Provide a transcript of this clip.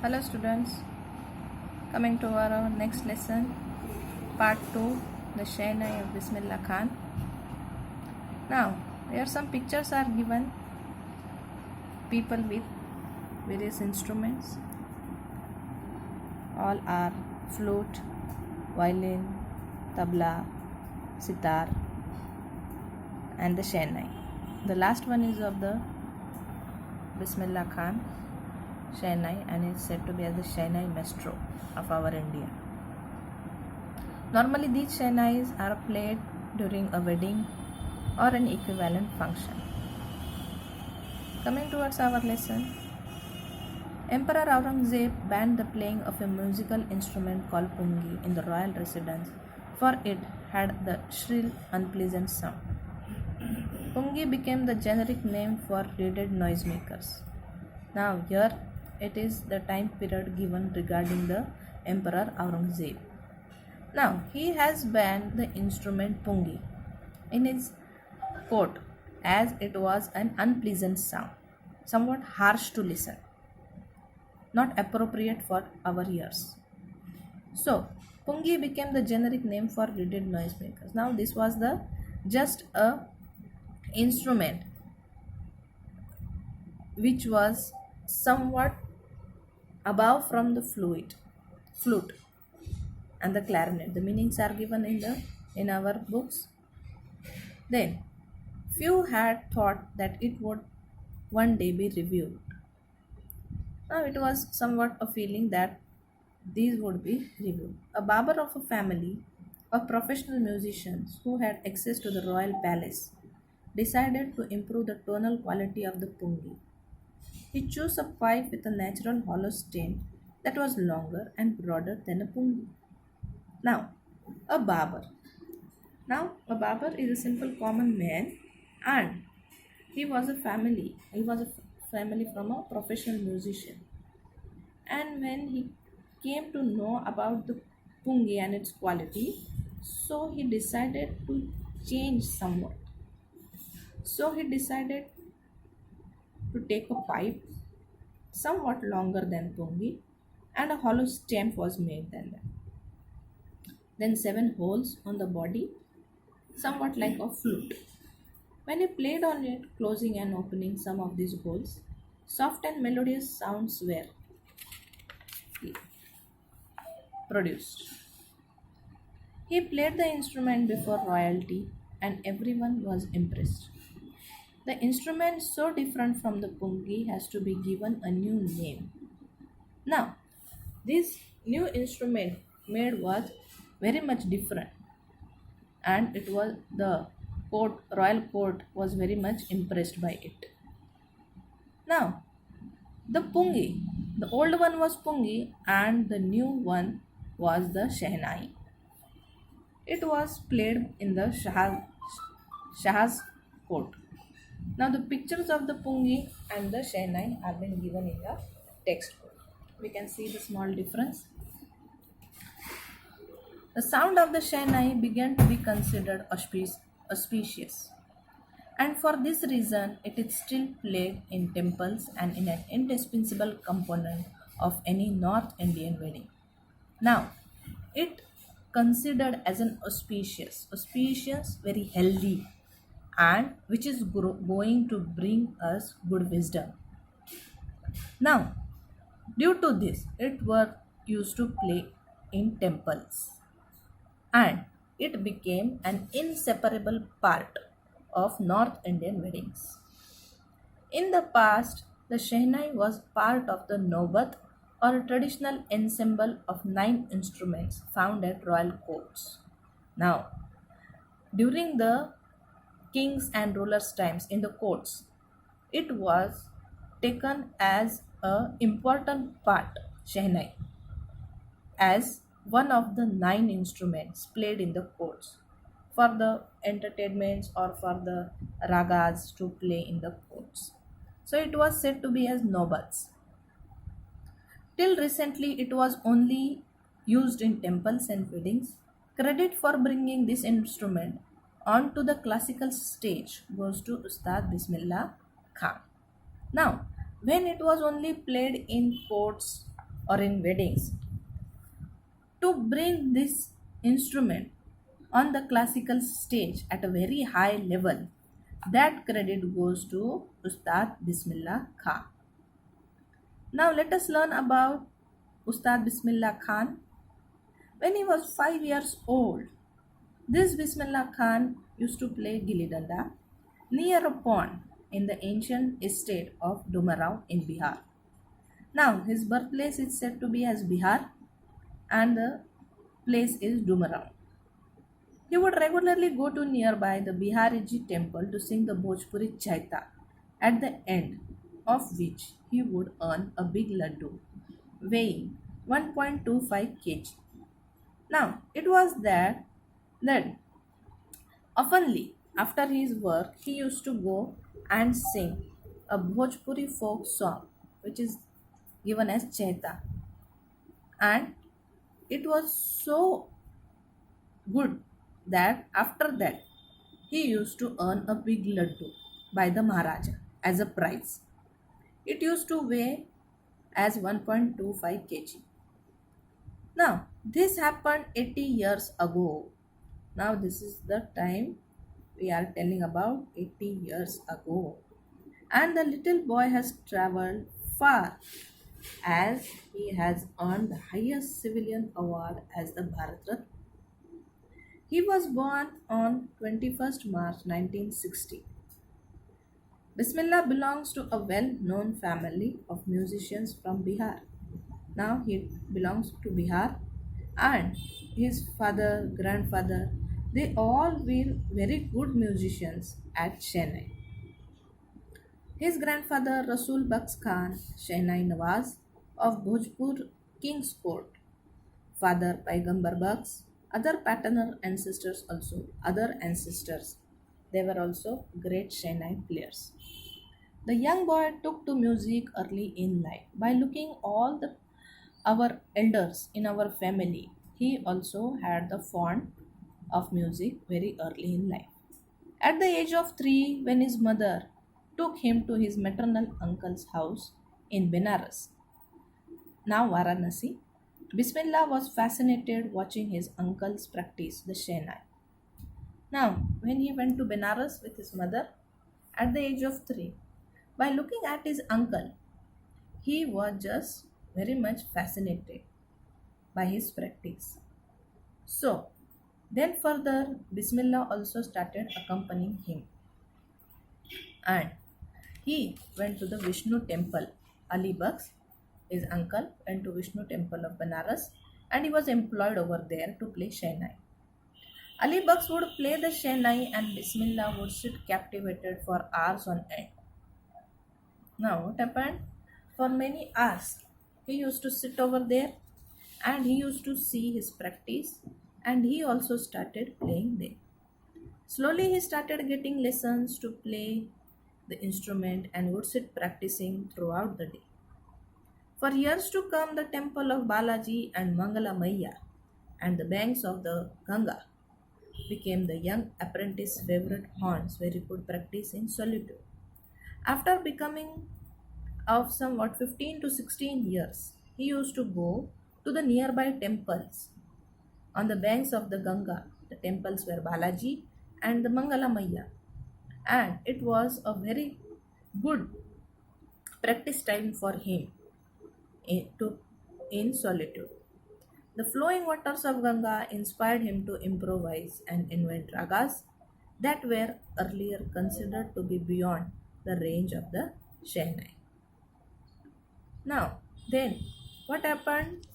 Hello students, coming to our next lesson, part 2, the Shahnai of Bismillah Khan. Now, here some pictures are given, people with various instruments, all are flute, violin, tabla, sitar and the Shahnai. The last one is of the Bismillah Khan Shahnai and is said to be as the Shahnai maestro of our India. Normally these Shahnais are played during a wedding or an equivalent function. Coming towards our lesson, Emperor Aurangzeb banned the playing of a musical instrument called pungi in the royal residence, for it had the shrill, unpleasant sound. Pungi became the generic name for reeded noisemakers. Now here it is the time period given regarding the Emperor Aurangzeb. Now he has banned the instrument pungi in his court as it was an unpleasant sound, somewhat harsh to listen, not appropriate for our ears. So pungi became the generic name for reeded noisemakers. Now this was the just a instrument which was somewhat above from the flute and the clarinet. The meanings are given in our books. Then few had thought that it would one day be reviewed. Now it was somewhat a feeling that these would be reviewed. A barber of a family of professional musicians who had access to the royal palace decided to improve the tonal quality of the pungi. He chose a pipe with a natural hollow stem that was longer and broader than a pungi. Now, a barber. Now, a barber is a simple common man, and he was a family from a professional musician. And when he came to know about the pungi and its quality, so he decided to change somewhat. So he decided to take a pipe somewhat longer than pungi, and a hollow stem was made than that. Then 7 holes on the body, somewhat like a flute. When he played on it, closing and opening some of these holes, soft and melodious sounds were produced. He played the instrument before royalty, and everyone was impressed. The instrument, so different from the pungi, has to be given a new name. Now, this new instrument made was very much different, and it was the royal court was very much impressed by it. Now, the pungi, the old one was pungi, and the new one was the Shahnai. It was played in the Shah's court. Now the pictures of the pungi and the Shahnai have been given in the textbook. We can see the small difference. The sound of the Shahnai began to be considered auspicious, and for this reason it is still played in temples and in an indispensable component of any North Indian wedding. Now, it considered as an auspicious, very healthy, and which is going to bring us good wisdom. Now, due to this, it were used to play in temples, and it became an inseparable part of North Indian weddings. In the past, the Shehnai was part of the Nobat, or a traditional ensemble of 9 instruments found at royal courts. Now, during the kings and rulers' times in the courts, it was taken as a important part, Shehnai, as one of the 9 instruments played in the courts for the entertainments or for the ragas to play in the courts. So it was said to be as nobats. Till recently, it was only used in temples and weddings. Credit for bringing this instrument onto the classical stage goes to Ustad Bismillah Khan. Now, when it was only played in courts or in weddings. To bring this instrument on the classical stage at a very high level, that credit goes to Ustad Bismillah Khan. Now let us learn about Ustad Bismillah Khan. When he was 5 years old, this Bismillah Khan used to play gilli danda near a pond in the ancient estate of Dumarao in Bihar. Now his birthplace is said to be as Bihar and the place is Dumarao. He would regularly go to nearby the Bihariji temple to sing the Bhojpuri Chaita, at the end of which he would earn a big laddu weighing 1.25 kg. Now, it was that oftenly after his work he used to go and sing a Bhojpuri folk song which is given as Chaita, and it was so good that after that he used to earn a big laddu by the Maharaja as a prize. It used to weigh as 1.25 kg. Now, this happened 80 years ago. Now, this is the time we are telling about 80 years ago. And the little boy has traveled far as he has earned the highest civilian award as the Bharat Ratna. He was born on 21st March 1960. Bismillah belongs to a well known family of musicians from Bihar. Now he belongs to Bihar, and his father, grandfather, they all were very good musicians at Chennai. His grandfather Rasul Baks Khan, Shehnai Nawaz of Bhojpur King's Court, father Paigambar Baks, other ancestors, they were also great Shehnai players. The young boy took to music early in life. By looking all our elders in our family, he also had the fond of music very early in life. At the age of 3, when his mother took him to his maternal uncle's house in Benares, now Varanasi, Bismillah was fascinated watching his uncles practice the Shehnai. Now, when he went to Benares with his mother at the age of 3, by looking at his uncle, he was just very much fascinated by his practice. So, then further, Bismillah also started accompanying him, and he went to the Vishnu temple. Ali Baks, his uncle, went to Vishnu temple of Banaras, and he was employed over there to play Shehnai. Ali Baks would play the Shehnai and Bismillah would sit captivated for hours on end. Now, what happened? For many hours, he used to sit over there and he used to see his practice, and he also started playing there. Slowly, he started getting lessons to play the instrument and would sit practicing throughout the day. For years to come, the temple of Balaji and Mangala Maiya and the banks of the Ganga became the young apprentice's favorite haunts where he could practice in solitude. After becoming of somewhat 15 to 16 years, he used to go to the nearby temples on the banks of the Ganga. The temples were Balaji and the Mangala Maiya, and it was a very good practice time for him in solitude. The flowing waters of Ganga inspired him to improvise and invent ragas that were earlier considered to be beyond the range of the Shehnai. Now, then, what happened?